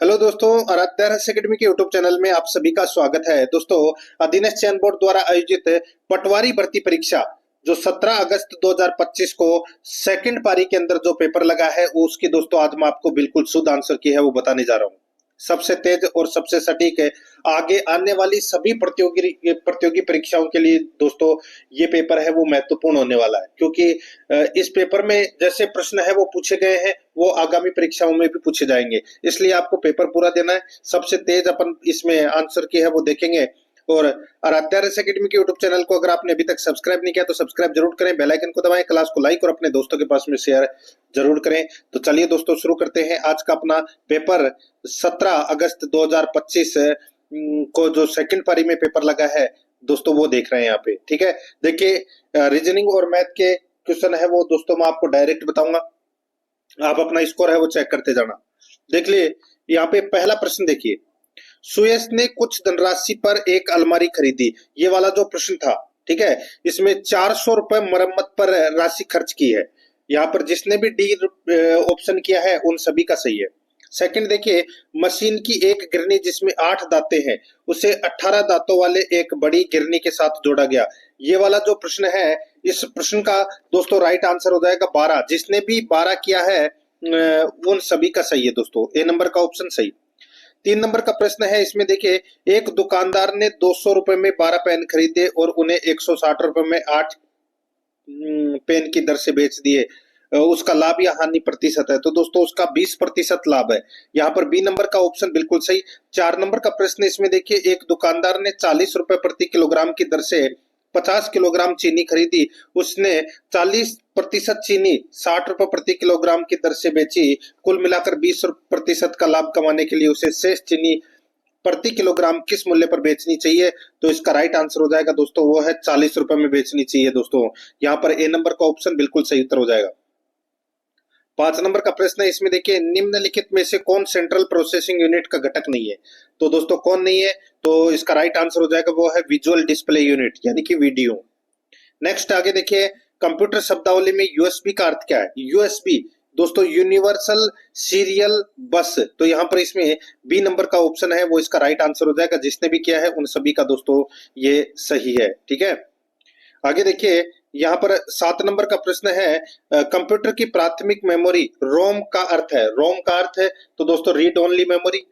Hello दोस्तों, आराध्या रहस्य academy के यूट्यूब चैनल में आप सभी का स्वागत है। दोस्तों, अधीनस्थ चयन बोर्ड द्वारा आयोजित पटवारी भर्ती परीक्षा जो 17 अगस्त 2025 को सेकंड पारी के अंदर जो पेपर लगा है उसकी दोस्तों आज मैं आपको बिल्कुल शुद्ध आंसर की है वो बताने जा रहा हूँ। सबसे तेज और सबसे सटीक है। आगे आने वाली सभी प्रतियोगी परीक्षाओं के लिए दोस्तों ये पेपर है वो महत्वपूर्ण होने वाला है, क्योंकि इस पेपर में जैसे प्रश्न है वो पूछे गए हैं वो आगामी परीक्षाओं में भी पूछे जाएंगे, इसलिए आपको पेपर पूरा देना है। सबसे तेज अपन इसमें आंसर की है वो देखेंगे। और आराध्या रहस्य अकेडमी के यूट्यूब चैनल को अगर आपने अभी तक सब्सक्राइब नहीं किया तो सब्सक्राइब जरूर करें, बेल आइकन को दबाएं, क्लास को लाइक और अपने दोस्तों के पास में शेयर जरूर करें। तो चलिए दोस्तों शुरू करते हैं आज का अपना पेपर। 17 अगस्त 2025 को जो सेकंड पारी में पेपर लगा है दोस्तों वो देख रहे हैं यहाँ पे। ठीक है, देखिए रीजनिंग और मैथ के क्वेश्चन है वो दोस्तों मैं आपको डायरेक्ट बताऊंगा, आप अपना स्कोर है वो चेक करते जाना। देख लिए यहाँ पे पहला प्रश्न देखिए, सुयश ने कुछ धनराशि पर एक अलमारी खरीदी। ये वाला जो प्रश्न था, ठीक है, इसमें 400 रुपए मरम्मत पर राशि खर्च की है। यहाँ पर जिसने भी डी ऑप्शन किया है उन सभी का सही है। सेकंड देखिए, मशीन की एक गिरनी जिसमें 8 दांते हैं उसे 18 दांतों वाले एक बड़ी गिरनी के साथ जोड़ा गया। ये वाला जो प्रश्न है इस प्रश्न का दोस्तों राइट आंसर हो जाएगा 12। जिसने भी 12 किया है उन सभी का सही है दोस्तों, ए नंबर का ऑप्शन सही। 3 नंबर का प्रश्न है, इसमें देखिए एक दुकानदार ने 200 रुपए में 12 पेन खरीदे और उन्हें 160 रुपए में 8 पेन की दर से बेच दिए। उसका लाभ या हानि प्रतिशत है, तो दोस्तों उसका 20% लाभ है। यहाँ पर बी नंबर का ऑप्शन बिल्कुल सही। 4 नंबर का प्रश्न इसमें देखिए एक दुकानदार ने 40 रुपए प्रति किलोग्राम की दर से 50 किलोग्राम चीनी खरीदी। उसने 40% चीनी 60 रुपए प्रति किलोग्राम की दर से बेची। कुल मिलाकर 20% का लाभ कमाने के लिए उसे शेष चीनी प्रति किलोग्राम किस मूल्य पर बेचनी चाहिए? तो इसका राइट आंसर हो जाएगा दोस्तों वो है 40 रुपए में बेचनी चाहिए दोस्तों। यहाँ पर ए नंबर का ऑप्शन बिल्कुल सही उत्तर हो जाएगा। 5 नंबर का प्रश्न है, इसमें देखिए निम्नलिखित में से कौन सेंट्रल प्रोसेसिंग यूनिट का घटक नहीं है? तो दोस्तों कौन नहीं है? तो इसका राइट आंसर हो जाएगा वो है विजुअल डिस्प्ले यूनिट यानी कि वीडियो। नेक्स्ट आगे देखिए, कंप्यूटर शब्दावली में यूएसबी का अर्थ क्या है? यूएसबी दोस्तों यूनिवर्सल सीरियल बस। तो यहाँ पर इसमें बी नंबर का ऑप्शन है वो इसका राइट आंसर हो जाएगा। जिसने भी किया है उन सभी का दोस्तों ये सही है। ठीक है, आगे देखिए यहाँ पर 7 नंबर का प्रश्न है, कंप्यूटर की प्राथमिक मेमोरी रोम का अर्थ है। रोम का अर्थ है तो दोस्तों रीड ओनली मेमोरी।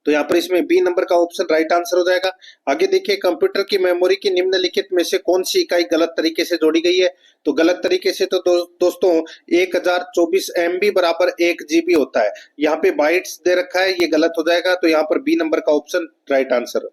तो यहाँ पर इसमें बी नंबर का ऑप्शन राइट आंसर हो जाएगा। आगे देखिए, कंप्यूटर की मेमोरी की निम्नलिखित में से कौन सी इकाई गलत तरीके से जोड़ी गई है? तो गलत तरीके से तो दोस्तों 1024 MB बराबर 1 GB होता है। यहाँ पे बाइट्स दे रखा है, ये गलत हो जाएगा। तो यहाँ पर बी नंबर का ऑप्शन राइट आंसर।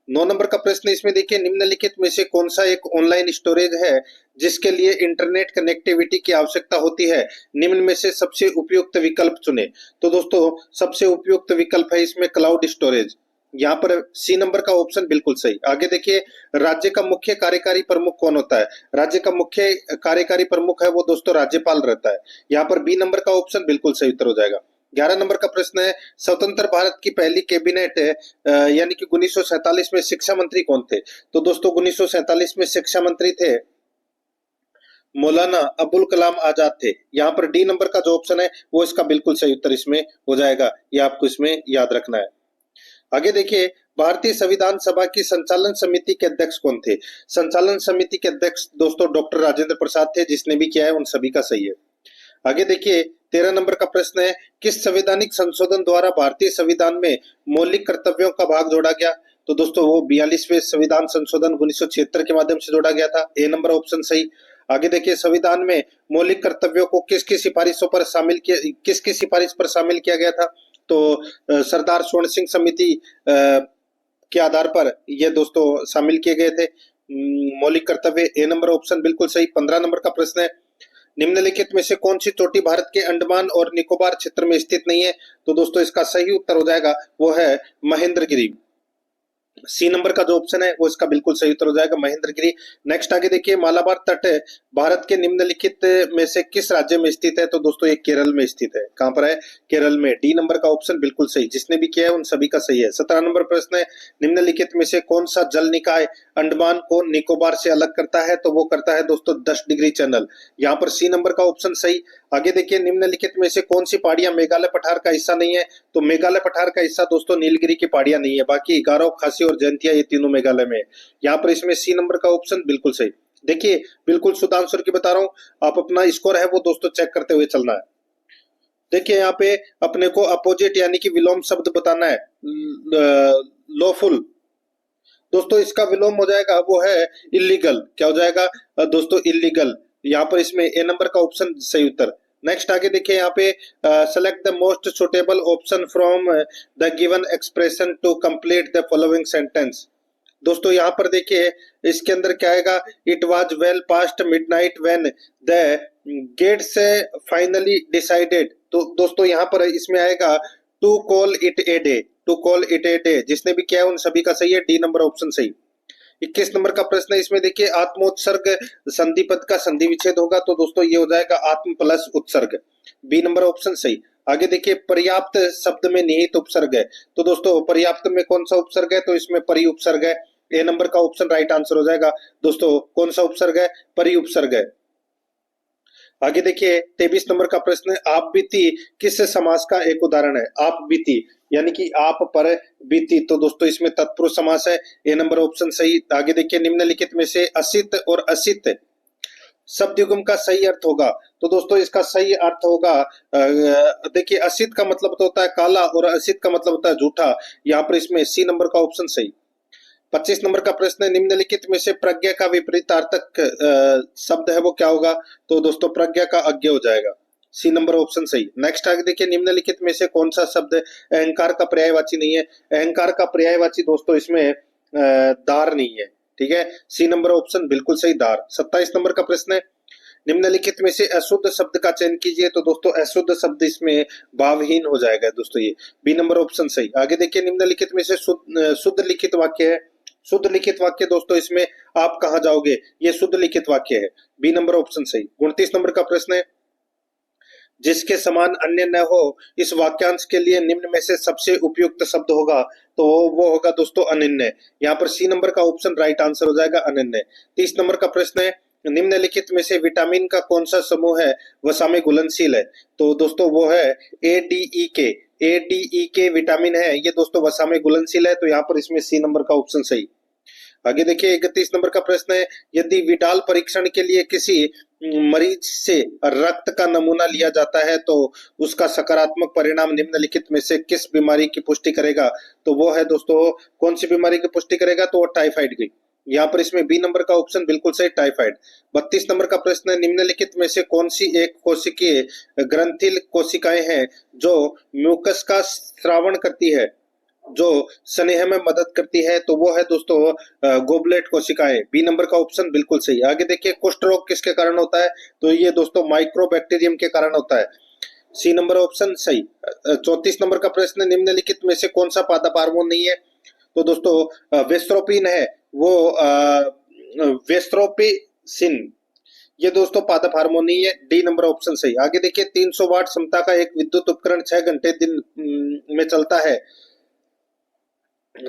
9 नंबर का प्रश्न इसमें देखिए निम्नलिखित में से कौन सा एक ऑनलाइन स्टोरेज है जिसके लिए इंटरनेट कनेक्टिविटी की आवश्यकता होती है? निम्न में से सबसे उपयुक्त विकल्प चुने। तो दोस्तों सबसे उपयुक्त विकल्प है इसमें क्लाउड स्टोरेज। यहाँ पर सी नंबर का ऑप्शन बिल्कुल सही। आगे देखिए, राज्य का मुख्य कार्यकारी प्रमुख कौन होता है? राज्य का मुख्य कार्यकारी प्रमुख है वो दोस्तों राज्यपाल रहता है। यहाँ पर बी नंबर का ऑप्शन बिल्कुल सही उत्तर हो जाएगा। 11 नंबर का प्रश्न है, स्वतंत्र भारत की पहली कैबिनेट यानी कि 1947 में शिक्षा मंत्री कौन थे? तो दोस्तों 1947 में शिक्षा मंत्री थे मौलाना अबुल कलाम आजाद थे। यहाँ पर डी नंबर का जो ऑप्शन है वो इसका बिल्कुल सही उत्तर इसमें हो जाएगा, ये आपको इसमें याद रखना है। आगे देखिए, भारतीय संविधान सभा की संचालन समिति के अध्यक्ष कौन थे? संचालन समिति के अध्यक्ष दोस्तों डॉक्टर राजेंद्र प्रसाद थे। जिसने भी किया है उन सभी का सही है। आगे देखिए, 13 नंबर का प्रश्न है, किस संवैधानिक संशोधन द्वारा भारतीय संविधान में मौलिक कर्तव्यों का भाग जोड़ा गया? तो दोस्तों वो 42वें संविधान संशोधन 1976 के माध्यम से जोड़ा गया था। ए नंबर ऑप्शन सही। आगे देखिए, संविधान में मौलिक कर्तव्यों को किसकी सिफारिश पर शामिल किया गया था? तो सरदार स्वर्ण सिंह समिति के आधार पर ये दोस्तों शामिल किए गए थे मौलिक कर्तव्य। ए नंबर ऑप्शन बिल्कुल सही। 15 नंबर का प्रश्न है, निम्नलिखित में से कौन सी चोटी भारत के अंडमान और निकोबार क्षेत्र में स्थित नहीं है? तो दोस्तों इसका सही उत्तर हो जाएगा वो है महेंद्रगिरी। सी नंबर का जो ऑप्शन है वो इसका बिल्कुल सही उत्तर हो जाएगा महेंद्रगिरी। नेक्स्ट आगे देखिए, मालाबार तट भारत के निम्नलिखित में से किस राज्य में स्थित है? तो दोस्तों ये केरल में स्थित है। कहां पर है? केरल में। डी नंबर का ऑप्शन बिल्कुल सही। जिसने भी किया है उन सभी का सही है। 17 नंबर प्रश्न है, निम्नलिखित में से कौन सा जल निकाय अंडमान को निकोबार से अलग करता है? तो वो करता है दोस्तों 10 डिग्री चैनल। यहाँ पर सी नंबर का ऑप्शन सही। आगे देखिए निम्नलिखित में से कौन सी पहाड़ियां मेघालय पठार का हिस्सा नहीं है? तो मेघालय पठार का हिस्सा दोस्तों नीलगिरी की पहाड़ियां नहीं है, बाकी गारो, खासी और जयंतिया ये तीनों मेघालय में है। यहाँ पर इसमें सी नंबर का ऑप्शन बिल्कुल सही। देखिए बिल्कुल शुद्ध आंसर की बता रहा हूँ, आप अपना स्कोर है वो दोस्तों चेक करते हुए चलना है। देखिए यहाँ पे अपने को अपोजिट यानी कि विलोम शब्द बताना है, लॉफुल। दोस्तों इसका विलोम हो जाएगा वो है इलीगल। क्या हो जाएगा दोस्तों? इलीगल। यहाँ पर इसमें ए नंबर का ऑप्शन सही उत्तर। नेक्स्ट आगे देखिए यहाँ पे select the most suitable option from the given expression to complete the following sentence. दोस्तों यहाँ पर देखिए इसके अंदर क्या आएगा? It was well past midnight when the gates finally decided. तो दोस्तों यहाँ पर इसमें आएगा to call it a day. To call it a day जिसने भी किया है उन सभी का सही है, डी नंबर ऑप्शन सही। 21 नंबर का प्रश्न है, इसमें देखिए आत्मोत्सर्ग संधि पद का संधि विच्छेद होगा, तो दोस्तों ये हो जाएगा आत्म प्लस उत्सर्ग, बी नंबर ऑप्शन सही। आगे देखिए पर्याप्त शब्द में निहित उपसर्ग है, तो दोस्तों पर्याप्त में कौन सा उपसर्ग है? तो इसमें परि उपसर्ग है, ए नंबर का ऑप्शन राइट आंसर हो जाएगा। दोस्तों कौन सा उपसर्ग है? परि उपसर्ग है। आगे देखिए 23 नंबर का प्रश्न है, आप बीती किस समास का एक उदाहरण है? आप बीती यानी कि आप पर बीती, तो दोस्तों इसमें तत्पुरुष समास है, ए नंबर ऑप्शन सही। आगे देखिए निम्नलिखित में से असित और असित शब्द युग्म का सही अर्थ होगा, तो दोस्तों इसका सही अर्थ होगा देखिए असित का मतलब तो होता है काला और असित का मतलब होता है झूठा। यहाँ पर इसमें सी नंबर का ऑप्शन सही। 25 नंबर का प्रश्न है, निम्नलिखित में से प्रज्ञा का विपरीतार्थक शब्द है वो क्या होगा? तो दोस्तों प्रज्ञा का अज्ञ हो जाएगा, सी नंबर ऑप्शन सही। नेक्स्ट आगे देखिए निम्नलिखित में से कौन सा शब्द अहंकार का पर्यायवाची नहीं है? अहंकार का पर्यायवाची दोस्तों इसमें दार नहीं है, ठीक है, सी नंबर ऑप्शन बिल्कुल सही, दार। 27 नंबर का प्रश्न है, निम्नलिखित में से अशुद्ध शब्द का चयन कीजिए, तो दोस्तों अशुद्ध शब्द इसमें भावहीन हो जाएगा दोस्तों, ये बी नंबर ऑप्शन सही। आगे देखिए निम्नलिखित में से शुद्ध लिखित वाक्य है, शुद्ध लिखित वाक्य दोस्तों इसमें आप कहां जाओगे? ये शुद्ध लिखित वाक्य है, बी नंबर ऑप्शन सही। 29 नंबर का प्रश्न है, जिसके समान अन्य न हो इस वाक्यांश के लिए निम्न में से सबसे उपयुक्त शब्द होगा, तो वो होगा दोस्तों अनन्य। यहाँ पर सी नंबर का ऑप्शन राइट आंसर हो जाएगा, अनन्य। 30 नंबर का प्रश्न है, निम्नलिखित में से विटामिन का कौन सा समूह है वसा में घुलनशील है? तो दोस्तों वो है ADE के। ADE के विटामिन है ये दोस्तों वसा में घुलनशील है, तो यहाँ पर इसमें सी नंबर का ऑप्शन सही। आगे देखिए 31 नंबर का प्रश्न है, यदि विडाल परीक्षण के लिए किसी मरीज से रक्त का नमूना लिया जाता है तो उसका सकारात्मक परिणाम निम्नलिखित में से किस बीमारी की पुष्टि करेगा? तो वो है दोस्तों कौन सी बीमारी की पुष्टि करेगा? तो वो टाइफाइड की। यहाँ पर इसमें बी नंबर का ऑप्शन बिल्कुल सही, टाइफाइड। 32 नंबर का प्रश्न है, निम्नलिखित में से कौन सी एक कोशिकीय ग्रंथिल कोशिकाएं हैं जो म्यूकस का स्रावण करती है, जो स्नेह में मदद करती है? तो वो है दोस्तों गोबलेट कोशिकाएं, बी नंबर का ऑप्शन बिल्कुल सही। आगे देखिए कुष्ठ रोग किसके कारण होता है? तो ये दोस्तों माइक्रोबैक्टीरियम के कारण होता है, सी नंबर ऑप्शन सही। 34 नंबर का प्रश्न, निम्नलिखित में से कौन सा पादप हार्मोन नहीं है? तो दोस्तों वेस्ट्रोपिन है वो, वेस्ट्रोपिसिन, ये दोस्तों पादप हार्मोन नहीं है, डी नंबर ऑप्शन सही। आगे देखिए 300 वाट क्षमता का एक विद्युत उपकरण 6 घंटे दिन में चलता है,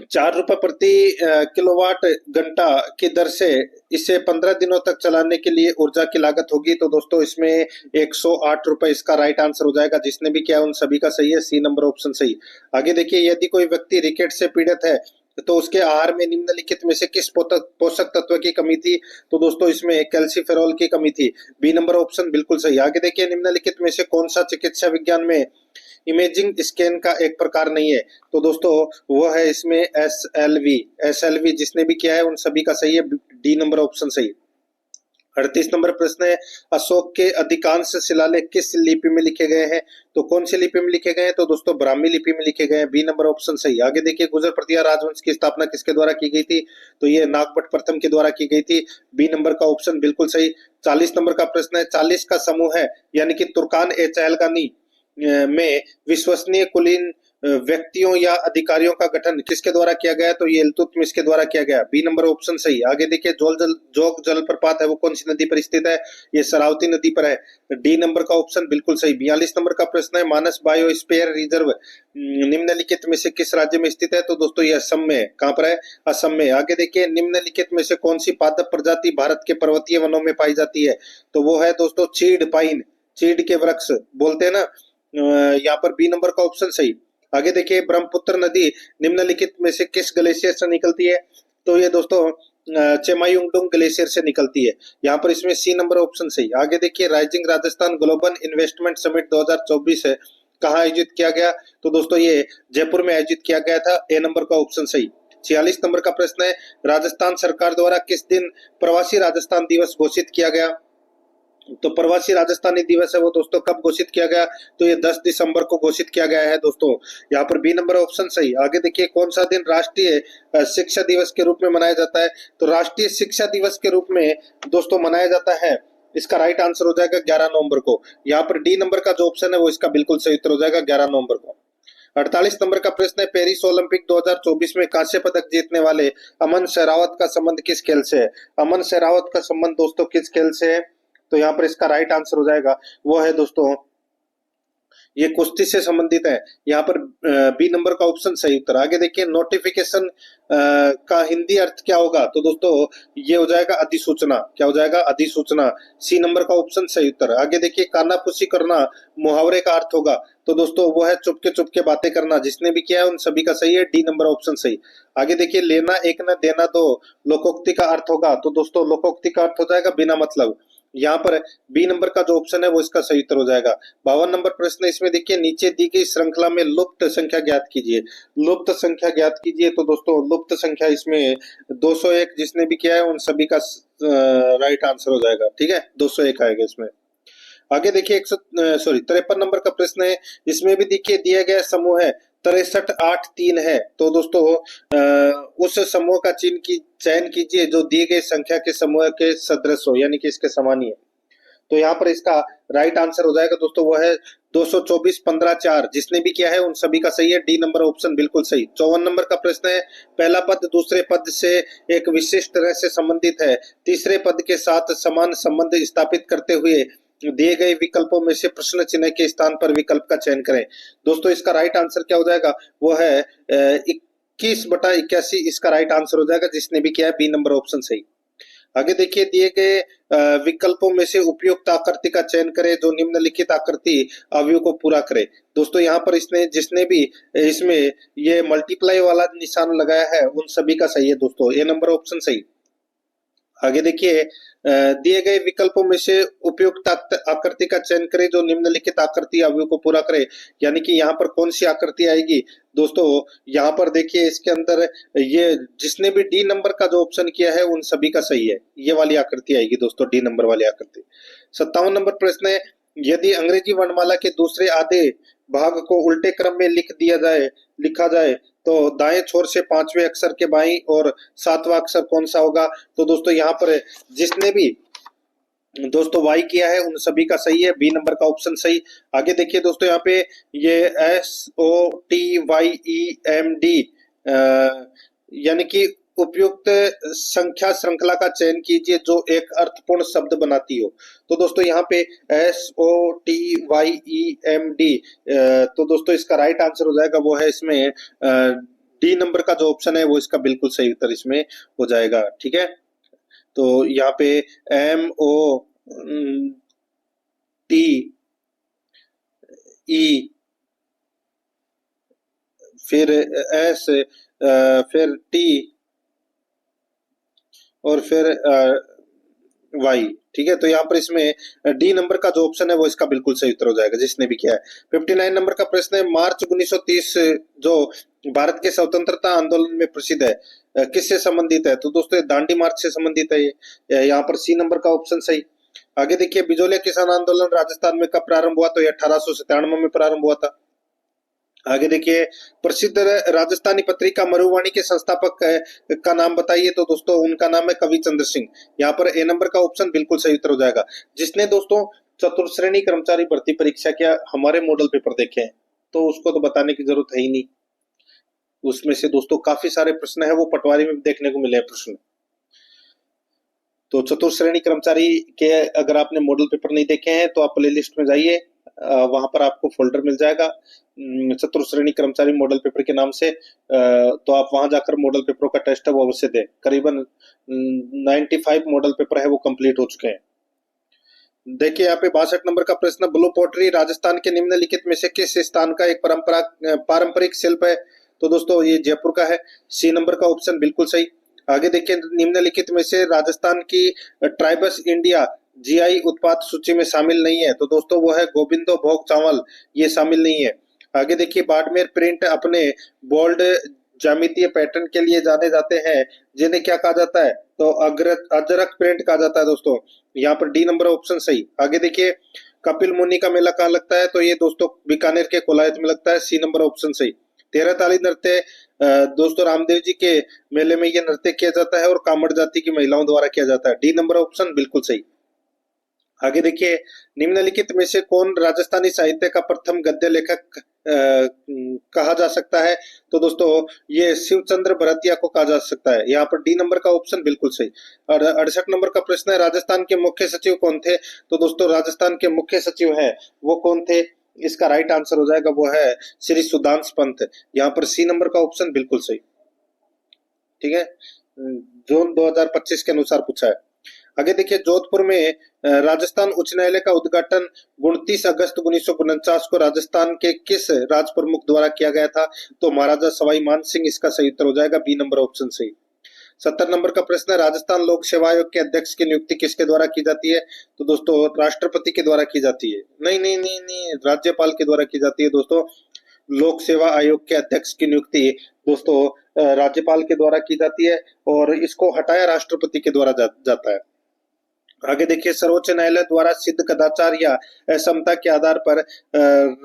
4 रुपए प्रति किलोवाट घंटा की दर से इसे 15 दिनों तक चलाने के लिए ऊर्जा की लागत होगी, तो दोस्तों इसमें 108 रुपए इसका राइट आंसर हो जाएगा। जिसने भी किया उन सभी का सही है, सी नंबर ऑप्शन सही। आगे देखिए यदि कोई व्यक्ति रिकेट से पीड़ित है तो उसके आहार में निम्नलिखित में से किस पोषक तत्व की कमी थी? तो दोस्तों इसमें कैल्सीफेरॉल की कमी थी, बी नंबर ऑप्शन बिल्कुल सही। आगे देखिए निम्नलिखित में से कौन सा चिकित्सा विज्ञान में इमेजिंग स्कैन का एक प्रकार नहीं है? तो दोस्तों वो है इसमें SLV जिसने भी किया है उन सभी का सही है, डी नंबर ऑप्शन सही। 38 नंबर प्रश्न है, अशोक के अधिकांश शिलालेख किस लिपि में लिखे गए हैं? तो कौन सी लिपि में लिखे गए हैं? तो दोस्तों ब्राह्मी लिपि में लिखे गए हैं, बी नंबर ऑप्शन सही। आगे देखिए गुर्जर प्रतिहार राजवंश की स्थापना किसके द्वारा की गई थी? तो ये नागभट्ट प्रथम के द्वारा की गई थी, बी नंबर का ऑप्शन बिल्कुल सही। 40 नंबर का प्रश्न है, 40 का समूह है यानी कि तुर्कान ए चहलगानी में विश्वसनीय कुलीन व्यक्तियों या अधिकारियों का गठन किसके द्वारा किया गया? तो ये इल्तुतमिश के द्वारा किया गया, बी नंबर ऑप्शन सही। आगे देखिए जोग जलप्रपात है वो कौन सी नदी पर स्थित है? ये शरावती नदी पर है, डी नंबर का ऑप्शन बिल्कुल सही। 42 नंबर का प्रश्न है, मानस बायोस्फीयर रिजर्व निम्नलिखित में से किस राज्य में स्थित है? तो दोस्तों ये असम में है, कहां पर है? असम में। आगे देखिए निम्नलिखित में से कौन सी पादप प्रजाति भारत के पर्वतीय वनों में पाई जाती है? तो वो है दोस्तों चीड़ पाइन, चीड़ के वृक्ष बोलते हैं ना, यहाँ पर बी नंबर का ऑप्शन सही। आगे देखिए, ब्रह्मपुत्र नदी निम्नलिखित में से किस ग्लेशियर से निकलती है? तो ये दोस्तों चेमायुंगडुंग ग्लेशियर से निकलती है। यहाँ पर इसमें सी नंबर ऑप्शन सही। आगे देखिए, rising Rajasthan global investment summit 2024 है कहाँ आयोजित किया गया? तो दोस्तों ये जयपुर में आयोजित किया गया था। ए नंबर का ऑप्शन सही। 46 नंबर का प्रश्न है, राजस्थान सरकार द्वारा किस दिन प्रवासी राजस्थान दिवस घोषित किया गया? तो प्रवासी राजस्थानी दिवस है वो दोस्तों कब घोषित किया गया? तो ये 10 दिसंबर को घोषित किया गया है दोस्तों। यहाँ पर बी नंबर ऑप्शन सही। आगे देखिए, कौन सा दिन राष्ट्रीय शिक्षा दिवस के रूप में मनाया जाता है? तो राष्ट्रीय शिक्षा दिवस के रूप में दोस्तों मनाया जाता है, इसका राइट आंसर हो जाएगा 11 नवंबर को। यहाँ पर डी नंबर का जो ऑप्शन है वो इसका बिल्कुल सही उत्तर हो जाएगा 11 नवंबर को। 48 नंबर का प्रश्न है, पेरिस ओलंपिक 2024 में कांस्य पदक जीतने वाले अमन शेरावत का संबंध किस खेल से है? अमन शेरावत का संबंध दोस्तों किस खेल से है? तो यहाँ पर इसका राइट आंसर हो जाएगा वो है दोस्तों, ये कुश्ती से संबंधित है। यहाँ पर बी नंबर का ऑप्शन सही उत्तर। आगे देखिए, नोटिफिकेशन का हिंदी अर्थ क्या होगा? तो दोस्तों ये हो जाएगा अधिसूचना। क्या हो जाएगा? अधिसूचना। सी नंबर का ऑप्शन सही उत्तर। आगे देखिए, कानाफूसी करना मुहावरे का अर्थ होगा? तो दोस्तों वो है चुपके चुपके बातें करना। जिसने भी किया है उन सभी का सही है, डी नंबर ऑप्शन सही। आगे देखिए, लेना एक न देना दो लोकोक्ति का अर्थ होगा? तो दोस्तों लोकोक्ति का अर्थ हो जाएगा बिना मतलब। यहाँ पर बी नंबर का जो ऑप्शन है वो इसका सही उत्तर हो जाएगा। 52 नंबर प्रश्न, इसमें देखिए, नीचे दी गई श्रृंखला में लुप्त संख्या ज्ञात कीजिए। लुप्त संख्या ज्ञात कीजिए। तो दोस्तों लुप्त संख्या इसमें 201 जिसने भी किया है उन सभी का राइट आंसर हो जाएगा। ठीक है, 201 आएगा इसमें। आगे देखिए, 53 नंबर का प्रश्न है, इसमें भी देखिए दिया गया समूह है 6383 है। तो दोस्तों उस समूह का चयन कीजिए जो दिए गए संख्या के समूह के सदृश हो, यानी कि इसके समान ही है। तो यहाँ पर इसका राइट आंसर हो जाएगा दोस्तों वो है 224 15 4। जिसने भी किया है उन सभी का सही है, डी नंबर ऑप्शन बिल्कुल सही। 54 नंबर का प्रश्न है, पहला पद दूसरे पद से एक विशेष तरह से संबंधित है, तीसरे पद के साथ समान संबंध स्थापित करते हुए दिए गए विकल्पों में से प्रश्न चिन्ह के स्थान पर विकल्प का चयन करें। दोस्तों इसका राइट आंसर क्या हो जाएगा? वो है 21/81 इसका राइट आंसर हो जाएगा। जिसने भी किया है बी नंबर ऑप्शन सही। आगे देखिए, दिए गए विकल्पों में से उपयुक्त आकृति का चयन करें जो निम्नलिखित आकृति अवयव को पूरा करे। दोस्तों यहाँ पर जिसने भी इसमें ये मल्टीप्लाई वाला निशान लगाया है उन सभी का सही है दोस्तों, ए नंबर ऑप्शन सही। आगे देखिए, दिए गए विकल्पों में से उपयुक्त आकृति का चयन करें जो निम्नलिखित आकृति अवयव को पूरा करे। यानी कि यहाँ पर कौन सी आकृति आएगी? दोस्तों यहाँ पर देखिए, इसके अंदर ये जिसने भी डी नंबर का जो ऑप्शन किया है उन सभी का सही है, ये वाली आकृति आएगी दोस्तों, डी नंबर वाली आकृति। 57 नंबर प्रश्न है, यदि अंग्रेजी वर्णमाला के दूसरे आधे भाग को उल्टे क्रम में लिखा जाए तो दाएं छोर से पांचवें अक्षर के बाईं और सातवां अक्षर कौन सा होगा? तो दोस्तों यहाँ पर जिसने भी दोस्तों वाई किया है उन सभी का सही है, बी नंबर का ऑप्शन सही। आगे देखिए दोस्तों, यहाँ पे ये SOTYEMD यानी कि उपयुक्त संख्या श्रृंखला का चयन कीजिए जो एक अर्थपूर्ण शब्द बनाती हो। तो दोस्तों यहाँ पे SOTYEMD, तो दोस्तों इसका राइट आंसर हो जाएगा वो है इसमें डी नंबर का जो ऑप्शन है वो इसका बिल्कुल सही उत्तर इसमें हो जाएगा। ठीक है, तो यहाँ पे MOTE फिर S फिर T और फिर वाई। ठीक है, तो यहाँ पर इसमें डी नंबर का जो ऑप्शन है वो इसका बिल्कुल सही उत्तर हो जाएगा जिसने भी किया है। 59 नंबर का प्रश्न है, मार्च 1930 जो भारत के स्वतंत्रता आंदोलन में प्रसिद्ध है किससे संबंधित है? तो दोस्तों दांडी मार्च से संबंधित है ये, यहाँ पर सी नंबर का ऑप्शन सही। आगे देखिए, बिजोलिया किसान आंदोलन राजस्थान में कब प्रारंभ हुआ? तो ये 1897 में प्रारंभ हुआ था। आगे देखिए, प्रसिद्ध राजस्थानी पत्रिका मरुवाणी के संस्थापक का नाम बताइए। तो दोस्तों उनका नाम है कवि चंद्र सिंह। यहाँ पर ए नंबर का ऑप्शन बिल्कुल सही उत्तर हो जाएगा। जिसने दोस्तों चतुर्श्रेणी कर्मचारी भर्ती परीक्षा क्या हमारे मॉडल पेपर देखे हैं तो उसको तो बताने की जरूरत है ही नहीं। उसमें से दोस्तों काफी सारे प्रश्न है वो पटवारी में देखने को मिले हैं प्रश्न। तो चतुर्श्रेणी कर्मचारी के अगर आपने मॉडल पेपर नहीं देखे हैं तो आप प्ले लिस्ट में जाइए, वहां पर आपको फोल्डर मिल जाएगा चतुर्श्रेणी कर्मचारी मॉडल पेपर के नाम से, तो आप वहां जाकर मॉडल पेपरों का टेस्ट है वो अवश्य दें। करीबन 95 मॉडल पेपर है वो कंप्लीट हो चुके हैं। देखिए यहाँ पे 62 नंबर का प्रश्न, ब्लू पोट्री राजस्थान के निम्नलिखित में से किस स्थान का एक पारंपरिक शिल्प है? तो दोस्तों ये जयपुर का है। सी नंबर का ऑप्शन बिल्कुल सही। आगे देखिए, निम्नलिखित में से राजस्थान की ट्राइबस इंडिया जीआई उत्पाद सूची में शामिल नहीं है। तो दोस्तों वो है गोविंदो भोग चावल, ये शामिल नहीं है। आगे देखिए, बाड़मेर प्रिंट अपने बोल्ड ज्यामितीय पैटर्न के लिए जाने जाते हैं, जिन्हें क्या कहा जाता है? तो अजरक प्रिंट कहा जाता है दोस्तों। यहाँ पर डी नंबर ऑप्शन सही। आगे देखिए, कपिल मुनि का मेला कहाँ लगता है? तो ये दोस्तों बीकानेर के कोलायत में लगता है। सी नंबर ऑप्शन सही। 13 ताली नृत्य दोस्तों रामदेव जी के मेले में ये नृत्य किया जाता है और कामड़ जाति की महिलाओं द्वारा किया जाता है। डी नंबर ऑप्शन बिल्कुल सही। आगे देखिए, निम्नलिखित में से कौन राजस्थानी साहित्य का प्रथम गद्य लेखक कहा जा सकता है? तो दोस्तों ये शिवचंद्र भरतिया को कहा जा सकता है। यहाँ पर डी नंबर का ऑप्शन बिल्कुल सही। और 68 नंबर का प्रश्न है, राजस्थान के मुख्य सचिव कौन थे? तो दोस्तों राजस्थान के मुख्य सचिव है वो कौन थे? इसका राइट आंसर हो जाएगा वो है श्री सुदांश पंत। यहाँ पर सी नंबर का ऑप्शन बिल्कुल सही। ठीक है, जून 2025 के अनुसार पूछा है। आगे देखिए, जोधपुर में राजस्थान उच्च न्यायालय का उद्घाटन 29 अगस्त 1949 को राजस्थान के किस राज प्रमुख द्वारा किया गया था? तो महाराजा सवाई मान सिंह इसका सही उत्तर हो जाएगा। बी नंबर ऑप्शन सही। 70 नंबर का प्रश्न है, राजस्थान लोक सेवा आयोग के अध्यक्ष की नियुक्ति किसके द्वारा की जाती है? तो दोस्तों राष्ट्रपति के द्वारा की जाती है। नहीं नहीं नहीं नहीं, राज्यपाल के द्वारा की जाती है दोस्तों। लोक सेवा आयोग के अध्यक्ष की नियुक्ति दोस्तों राज्यपाल के द्वारा की जाती है और इसको हटाया राष्ट्रपति के द्वारा जाता है। आगे देखिए, सर्वोच्च न्यायालय द्वारा सिद्ध कदाचार या असमता के आधार पर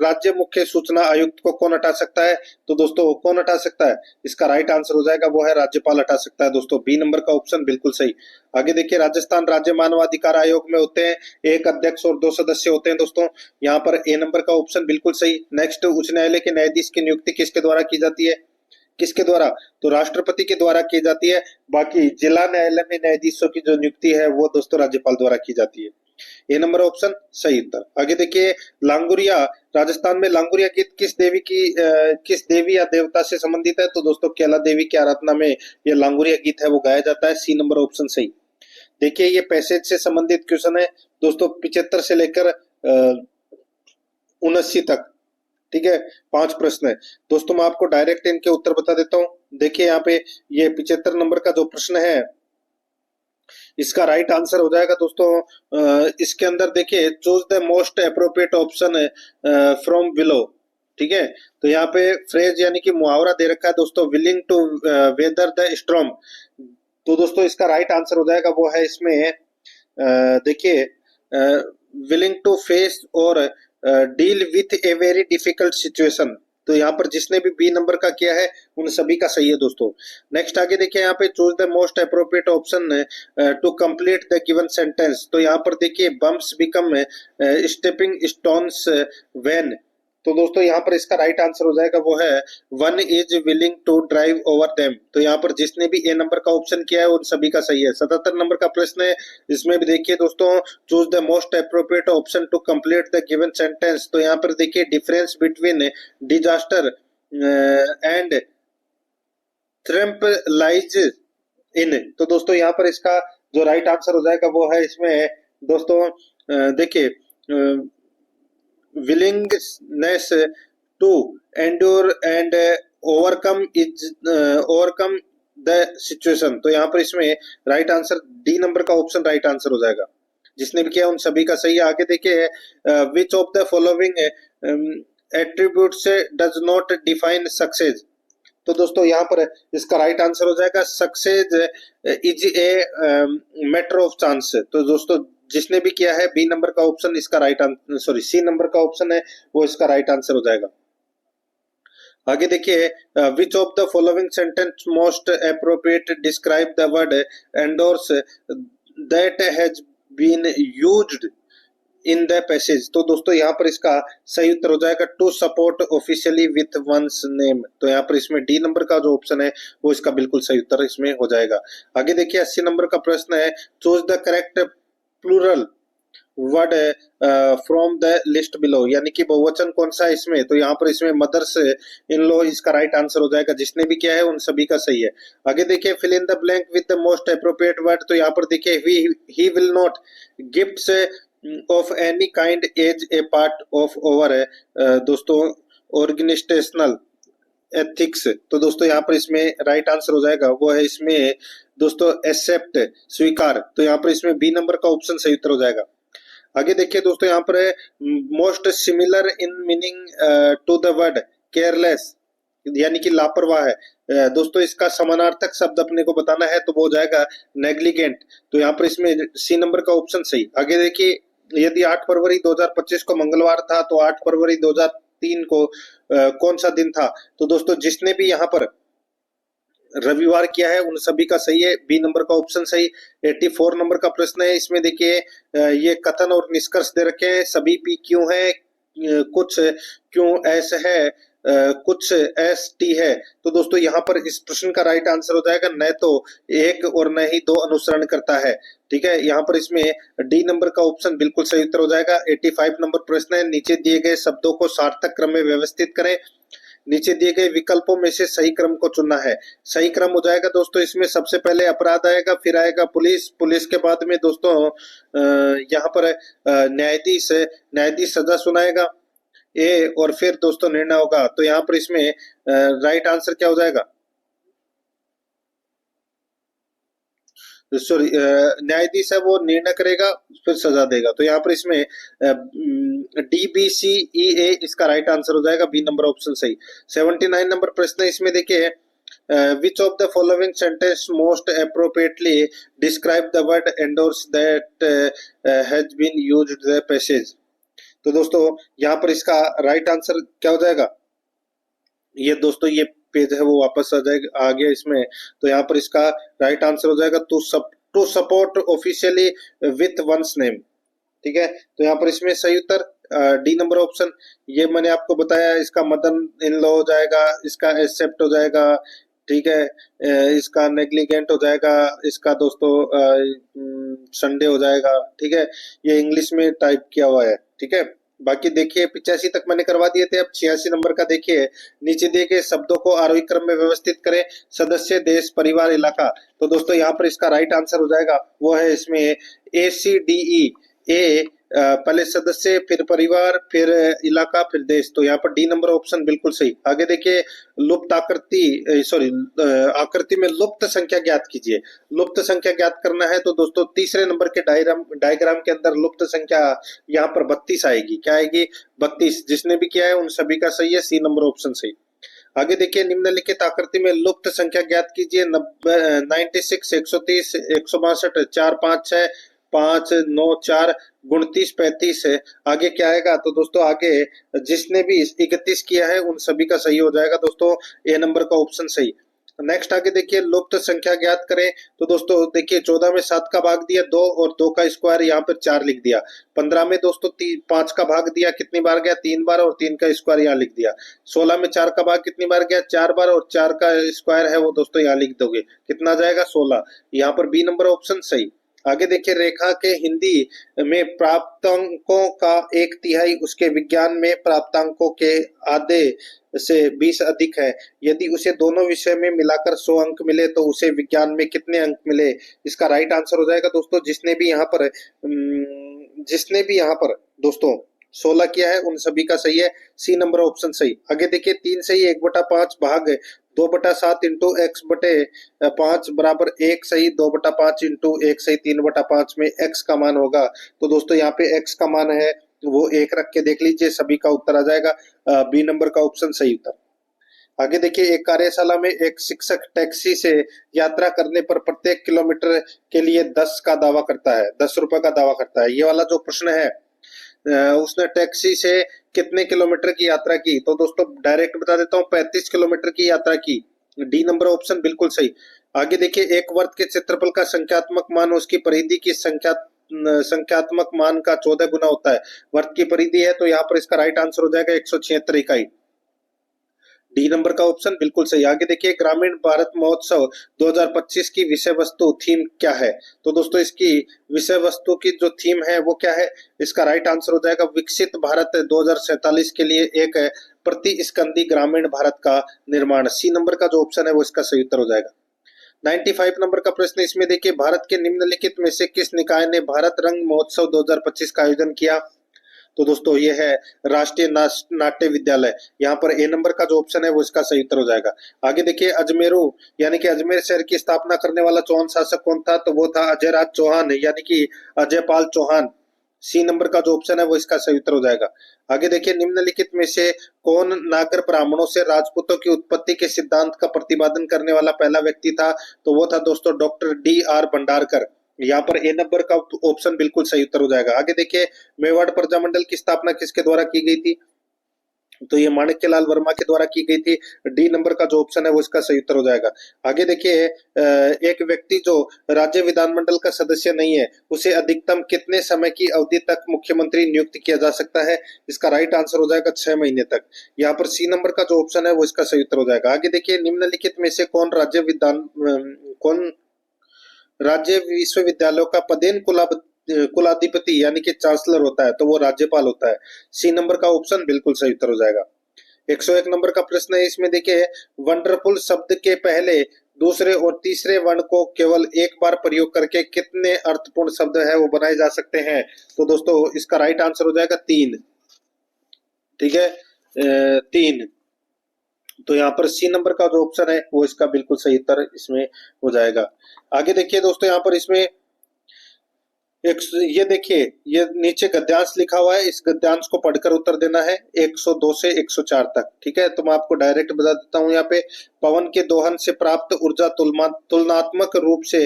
राज्य मुख्य सूचना आयुक्त को कौन हटा सकता है? तो दोस्तों कौन हटा सकता है? इसका राइट आंसर हो जाएगा वो है राज्यपाल हटा सकता है दोस्तों। बी नंबर का ऑप्शन बिल्कुल सही। आगे देखिए, राजस्थान राज्य मानवाधिकार आयोग में होते हैं एक अध्यक्ष और 2 सदस्य होते हैं दोस्तों। यहाँ पर ए नंबर का ऑप्शन बिल्कुल सही। नेक्स्ट, उच्च न्यायालय के न्यायाधीश की नियुक्ति किसके द्वारा की जाती है? किसके द्वारा? तो राष्ट्रपति के द्वारा की जाती है। बाकी जिला न्यायालय में न्यायाधीशों की जो नियुक्ति है वो दोस्तों राज्यपाल द्वारा की जाती है। ये नंबर ऑप्शन सही उत्तर। आगे देखिए, लांगुरिया, राजस्थान में लांगुरिया गीत किस देवी या देवता से संबंधित है? तो दोस्तों केला देवी की आराधना में ये लांगुरिया गीत है वो गाया जाता है। सी नंबर ऑप्शन सही। देखिए, ये पैसेज से संबंधित क्वेश्चन है दोस्तों, 75 से लेकर 79 तक। ठीक है, 5 प्रश्न है दोस्तों। मैं आपको डायरेक्ट इनके उत्तर बता देता हूं। देखिए यहाँ पे ये 75 नंबर का जो प्रश्न है इसका राइट आंसर हो जाएगा दोस्तों इसके अंदर देखिए, choose the most appropriate option from below. ठीक है, तो यहाँ पे फ्रेज यानी कि मुहावरा दे रखा है दोस्तों, willing to weather the storm. तो दोस्तों इसका राइट आंसर हो जाएगा वो है इसमें देखिए, विलिंग टू फेस और deal with a very difficult situation. तो यहाँ पर जिसने भी बी नंबर का किया है उन सभी का सही है दोस्तों। नेक्स्ट आगे देखिए, यहाँ पे choose the most appropriate option to complete the given sentence. तो यहाँ पर देखिए, bumps become stepping stones when. तो दोस्तों यहाँ पर इसका राइट आंसर हो जाएगा वो है one is willing to drive over them. तो यहाँ पर जिसने भी ए नंबर का ऑप्शन किया है उन सभी का सही है। 77 नंबर का प्रश्न है, इसमें भी देखिए दोस्तों, choose the most appropriate option to complete the given sentence. तो यहाँ पर देखिए, difference between disaster and tramp lies in. तो दोस्तों यहाँ पर इसका जो राइट आंसर हो जाएगा वो है इसमें दोस्तों देखिए, willingness to endure and overcome the situation। तो यहाँ पर इसमें राइट आंसर डी नंबर का ऑप्शन राइट आंसर हो जाएगा। जिसने भी किया उन सभी का सही है। आगे देखिए, which of the following attributes does not define success. तो दोस्तों यहाँ पर इसका राइट आंसर हो जाएगा success is a matter of chance. तो दोस्तों जिसने भी किया है बी नंबर का ऑप्शन इसका राइट आंसर, सी नंबर का ऑप्शन है वो इसका राइट आंसर हो जाएगा। आगे देखिए, which of the following sentence most appropriate describe the word endorse that has been used in the passage. तो दोस्तों यहाँ पर इसका सही उत्तर हो जाएगा to support officially with one's name. तो यहाँ पर इसमें डी नंबर का जो ऑप्शन है वो इसका बिल्कुल सही उत्तर इसमें हो जाएगा। आगे देखिए, 80 नंबर का प्रश्न है, choose the correct plural word from the list below. यानी कि बहुवचन कौन सा है इसमें? तो यहाँ पर इसमें मदर्स इन लॉ इसका राइट आंसर हो जाएगा। जिसने भी किया है उन सभी का सही है। आगे देखिए, fill in the blank with the most appropriate word. तो यहाँ पर देखिए, he will not gifts of any kind as a part of over दोस्तों ऑर्गेनाइजेशनल एथिक्स। तो दोस्तों यहाँ पर इसमें राइट आंसर हो जाएगा वो है इसमें दोस्तों एक्सेप्ट, स्वीकार। तो यहाँ पर इसमें बी नंबर का ऑप्शन सही उत्तर हो जाएगा। आगे देखिए दोस्तों यहाँ पर है most similar in meaning to the word careless, यानी कि लापरवाह है। दोस्तों इसका समानार्थक शब्द अपने को बताना है तो वो हो जाएगा नेग्लिजेंट। तो यहाँ पर इसमें सी नंबर का ऑप्शन सही। आगे देखिए यदि 8 फरवरी 2025 को मंगलवार था तो 8 फरवरी 2003 को कौन सा दिन था? तो दोस्तों जिसने भी यहाँ पर रविवार किया है उन सभी का सही है, बी नंबर का ऑप्शन सही। 84 नंबर का प्रश्न है, इसमें देखिए ये कथन और निष्कर्ष दे रखे हैं। सभी पी क्यों है, कुछ क्यों ऐसे है, कुछ एस टी है। तो दोस्तों यहाँ पर इस प्रश्न का राइट आंसर हो जाएगा न तो एक और न ही दो अनुसरण करता है। ठीक है, यहाँ पर इसमें डी नंबर का ऑप्शन बिल्कुल सही उत्तर हो जाएगा। 85 नंबर प्रश्न है, नीचे दिए गए शब्दों को सार्थक क्रम में व्यवस्थित करें। नीचे दिए गए विकल्पों में से सही क्रम को चुनना है। सही क्रम हो जाएगा दोस्तों इसमें सबसे पहले अपराध आएगा, फिर आएगा पुलिस, पुलिस के बाद में दोस्तों यहाँ पर न्यायाधीश, न्यायाधीश सजा सुनाएगा ए, और फिर दोस्तों निर्णय होगा। तो यहाँ पर इसमें राइट आंसर क्या हो जाएगा? सॉरी, न्यायाधीश है वो निर्णय करेगा फिर सजा देगा। तो यहाँ पर इसमें DBCEA इसका राइट आंसर हो जाएगा, बी नंबर ऑप्शन सही। 79 नंबर प्रश्न है, इसमें देखिए which of the following sentence most appropriately describe the word endorse that has been used the passage। तो दोस्तों यहाँ पर इसका राइट आंसर क्या हो जाएगा? ये दोस्तों ये पेज है वो वापस आ जाएगा, आ गया इसमें। तो यहाँ पर इसका राइट आंसर हो जाएगा to support officially with one's name. ठीक है, तो यहाँ पर इसमें सही उत्तर डी नंबर ऑप्शन। ये मैंने आपको बताया, इसका मदन इन लॉ हो जाएगा, इसका एक्सेप्ट हो जाएगा। ठीक है, इसका नेग्लिजेंट हो जाएगा, इसका दोस्तों संडे हो जाएगा। ठीक है, ये इंग्लिश में टाइप किया हुआ है। ठीक है, बाकी देखिए 85 तक मैंने करवा दिए थे। अब 86 नंबर का देखिए, नीचे दिए गए शब्दों को आरोही क्रम में व्यवस्थित करें। सदस्य, देश, परिवार, इलाका। तो दोस्तों यहाँ पर इसका राइट आंसर हो जाएगा वो है इसमें ACDE। ए पहले सदस्य, फिर परिवार, फिर इलाका, फिर देश। तो यहाँ पर डी नंबर ऑप्शन बिल्कुल सही। आगे देखिए लुप्त आकृति, सॉरी आकृति में लुप्त संख्या ज्ञात कीजिए। लुप्त संख्या ज्ञात करना है तो दोस्तों तीसरे नंबर के डायग्राम के अंदर लुप्त संख्या यहाँ पर 32 आएगी। क्या आएगी? 32। जिसने भी किया है उन सभी का सही है, सी नंबर ऑप्शन सही। आगे देखिए निम्नलिखित आकृति में लुप्त संख्या ज्ञात कीजिए। 96, 130, 162, 4, 5, 6, 5, 9, 4, 29, 35 है। आगे क्या आएगा? तो दोस्तों आगे जिसने भी 31 किया है उन सभी का सही हो जाएगा दोस्तों, ए नंबर का ऑप्शन सही। नेक्स्ट आगे देखिए लुप्त संख्या ज्ञात करें। तो दोस्तों देखिए 14 में 7 का भाग दिया 2 और 2 का स्क्वायर यहाँ पर 4 लिख दिया। 15 में दोस्तों 5 का भाग दिया, कितनी बार गया? 3 बार, और 3 का स्क्वायर यहाँ लिख दिया। 16 में 4 का भाग कितनी बार गया? 4 बार, और 4 का स्क्वायर है वो दोस्तों यहाँ लिख दोगे, कितना आ जाएगा? 16। यहाँ पर बी नंबर ऑप्शन सही। आगे देखिए रेखा के हिंदी में प्राप्तांकों का 1/3 उसके विज्ञान में प्राप्तांकों के आधे से 20 अधिक है। यदि उसे दोनों विषय में मिलाकर 100 अंक मिले तो उसे विज्ञान में कितने अंक मिले? इसका राइट आंसर हो जाएगा दोस्तों जिसने भी यहाँ पर दोस्तों 16 किया है उन सभी का सही है, सी नंबर ऑप्शन सही। आगे देखिए 3 सही 1/5 भाग 2/7 इंटू x बटे 5 बराबर 1 सही, 2/5 इंटू 1 सही, 3/5 में x का मान होगा। तो दोस्तों यहाँ पे x का मान है वो 1 रख के देख लीजिए, सभी का उत्तर आ जाएगा, बी नंबर का ऑप्शन सही उत्तर। आगे देखिए एक कार्यशाला में एक शिक्षक टैक्सी से यात्रा करने पर प्रत्येक किलोमीटर के लिए 10 का दावा करता है, 10 रुपए का दावा करता है। ये वाला जो प्रश्न है उसने टैक्सी से कितने किलोमीटर की यात्रा की? तो दोस्तों डायरेक्ट बता देता हूँ 35 किलोमीटर की यात्रा की, डी नंबर ऑप्शन बिल्कुल सही। आगे देखिए एक वर्ग के क्षेत्रफल का संख्यात्मक मान उसकी परिधि की संख्यात्मक मान का 14 गुना होता है। वर्ग की परिधि है तो यहाँ पर इसका राइट आंसर हो जाएगा 176 इकाई, डी नंबर का ऑप्शन बिल्कुल सही। आगे देखिए ग्रामीण भारत महोत्सव 2025 की विषय वस्तु थीम क्या है? तो दोस्तों इसकी विषय वस्तु की जो थीम है वो क्या है? इसका राइट आंसर हो जाएगा विकसित भारत 2047 के लिए एक प्रतिस्कंदी ग्रामीण भारत का निर्माण, सी नंबर का जो ऑप्शन है वो इसका सही उत्तर हो जाएगा। 95 नंबर का प्रश्न इसमें देखिए, भारत के निम्नलिखित में से किस निकाय ने भारत रंग महोत्सव 2025 का आयोजन किया? तो दोस्तों ये है राष्ट्रीय नाट्य विद्यालय। यहाँ पर ए नंबर का जो ऑप्शन है वो इसका सही उत्तर हो जाएगा। आगे देखिए, अजमेरू यानी कि अजमेर शहर की स्थापना करने वाला चौहान शासक कौन था? तो वो था अजय राज चौहान यानी कि अजय पाल चौहान। सी नंबर का जो ऑप्शन है वो इसका सही उत्तर हो जाएगा। आगे देखिए, निम्नलिखित में से कौन नागर ब्राह्मणों से राजपूतों की उत्पत्ति के सिद्धांत का प्रतिपादन करने वाला पहला व्यक्ति था? तो वो था दोस्तों डॉक्टर D.R. भंडारकर। यहाँ पर ए नंबर का ऑप्शन बिल्कुल सही उत्तर हो जाएगा। आगे देखिए, मेवाड़ प्रजामंडल की स्थापना किसके द्वारा की गई थी? तो ये माणिक्यलाल वर्मा के द्वारा की गई थी। डी नंबर का जो ऑप्शन है वो इसका सही उत्तर हो जाएगा। आगे देखिए, एक व्यक्ति जो राज्य विधानमंडल का सदस्य नहीं है उसे अधिकतम कितने समय की अवधि तक मुख्यमंत्री नियुक्त किया जा सकता है? इसका राइट आंसर हो जाएगा 6 महीने तक। यहाँ पर सी नंबर का जो ऑप्शन है वो इसका सही उत्तर हो जाएगा। आगे देखिए, निम्नलिखित में से कौन राज्य विश्वविद्यालयों का पदेन कुलाधिपति यानी कि चांसलर होता है? तो वो राज्यपाल होता है। सी नंबर का ऑप्शन बिल्कुल सही उत्तर हो जाएगा। 101 नंबर का प्रश्न है, इसमें देखिए, वंडरफुल शब्द के पहले, दूसरे और तीसरे वर्ण को केवल एक बार प्रयोग करके कितने अर्थपूर्ण शब्द है वो बनाए जा सकते हैं? तो दोस्तों इसका राइट आंसर हो जाएगा 3। ठीक है, 3। तो यहाँ पर सी नंबर का जो ऑप्शन है वो इसका बिल्कुल सही उत्तर इसमें हो जाएगा। आगे देखिए दोस्तों, यहाँ पर इसमें ये देखिए, ये नीचे गद्यांश लिखा हुआ है, इस गद्यांश को पढ़कर उत्तर देना है 102 से 104 तक। ठीक है, तो मैं आपको डायरेक्ट बता देता हूँ। यहाँ पे, पवन के दोहन से प्राप्त ऊर्जा तुलनात्मक रूप से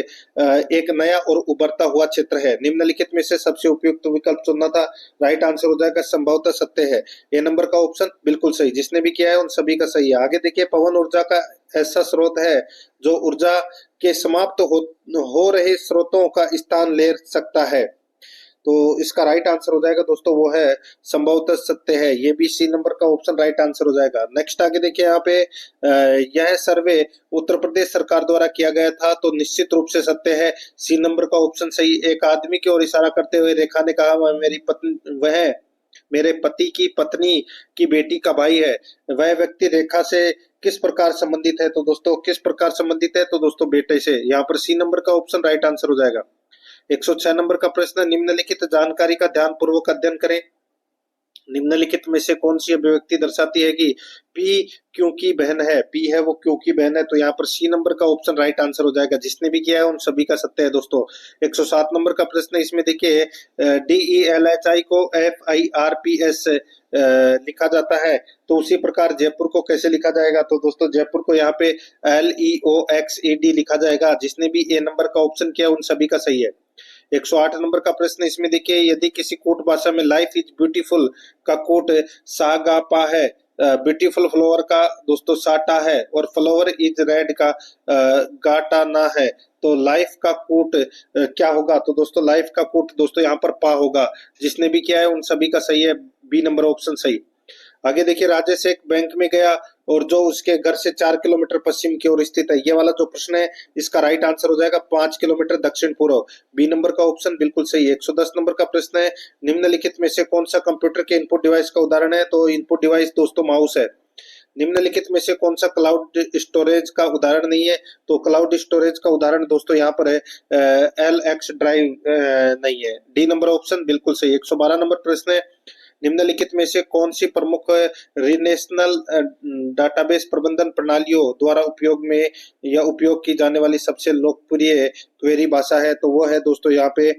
एक नया और उभरता हुआ क्षेत्र है। निम्नलिखित में से सबसे उपयुक्त विकल्प चुनना था। राइट आंसर हो जाएगा संभवतः सत्य है। ए नंबर का ऑप्शन बिल्कुल सही, जिसने भी किया है उन सभी का सही है। आगे देखिए, पवन ऊर्जा का ऐसा स्रोत है जो ऊर्जा के समाप्त हो रहे स्रोतों का स्थान ले सकता है। तो इसका राइट आंसर हो जाएगा दोस्तों वो है संभवतः सत्य है। ये भी सी नंबर का ऑप्शन राइट आंसर हो जाएगा। नेक्स्ट आगे देखिए, यहाँ पे यह सर्वे उत्तर प्रदेश सरकार द्वारा किया गया था, तो निश्चित रूप से सत्य है। सी नंबर का ऑप्शन सही। एक आदमी की ओर इशारा करते हुए रेखा ने कहा, वह मेरे पति की पत्नी की बेटी का भाई है। वह व्यक्ति रेखा से किस प्रकार संबंधित है? तो दोस्तों किस प्रकार संबंधित है? तो दोस्तों बेटे से। यहाँ पर सी नंबर का ऑप्शन राइट आंसर हो जाएगा। 106 नंबर का प्रश्न, निम्नलिखित जानकारी का ध्यानपूर्वक अध्ययन करें। निम्नलिखित में से कौन सी अभिव्यक्ति दर्शाती है कि पी क्यू की बहन है? पी है वो क्यू की बहन है। तो यहाँ पर सी नंबर का ऑप्शन राइट आंसर हो जाएगा। जिसने भी किया है उन सभी का सत्य है दोस्तों। 107 नंबर का प्रश्न, इसमें देखिए, DELHI को FIRPS लिखा जाता है, तो उसी प्रकार जयपुर को कैसे लिखा जाएगा? तो दोस्तों जयपुर को यहाँ पे LEOXED लिखा जाएगा। जिसने भी ए नंबर का ऑप्शन किया उन सभी का सही है। 108 नंबर का प्रश्न, इसमें देखिए, यदि किसी कूट भाषा में लाइफ इज ब्यूटीफुल का कूट सागापा है, ब्यूटीफुल फ्लावर का दोस्तों साटा है, और फ्लावर इज रेड का गाटा ना है, तो लाइफ का कूट क्या होगा? तो दोस्तों लाइफ का कूट दोस्तों यहाँ पर पा होगा। जिसने भी किया है उन सभी का सही है। बी नंबर ऑप्शन सही। आगे देखिए, राजेश एक बैंक में गया और जो उसके घर से 4 किलोमीटर पश्चिम की ओर स्थित है। ये वाला जो प्रश्न है इसका राइट आंसर हो जाएगा 5 किलोमीटर दक्षिण पूर्व। बी नंबर का ऑप्शन बिल्कुल सही है। 110 नंबर का प्रश्न है, निम्नलिखित में से कौन सा कंप्यूटर के इनपुट डिवाइस का उदाहरण है? तो इनपुट डिवाइस दोस्तों माउस है। निम्नलिखित में से कौन सा क्लाउड स्टोरेज का उदाहरण नहीं है? तो क्लाउड स्टोरेज का उदाहरण दोस्तों यहाँ पर है LX ड्राइव नहीं है। डी नंबर ऑप्शन बिल्कुल सही। 112 नंबर प्रश्न है, निम्नलिखित में से कौन सी प्रमुख रिलेशनल डाटाबेस प्रबंधन प्रणालियों द्वारा उपयोग में या उपयोग की जाने वाली सबसे लोकप्रिय क्वेरी भाषा है? तो वो है दोस्तों यहाँ पे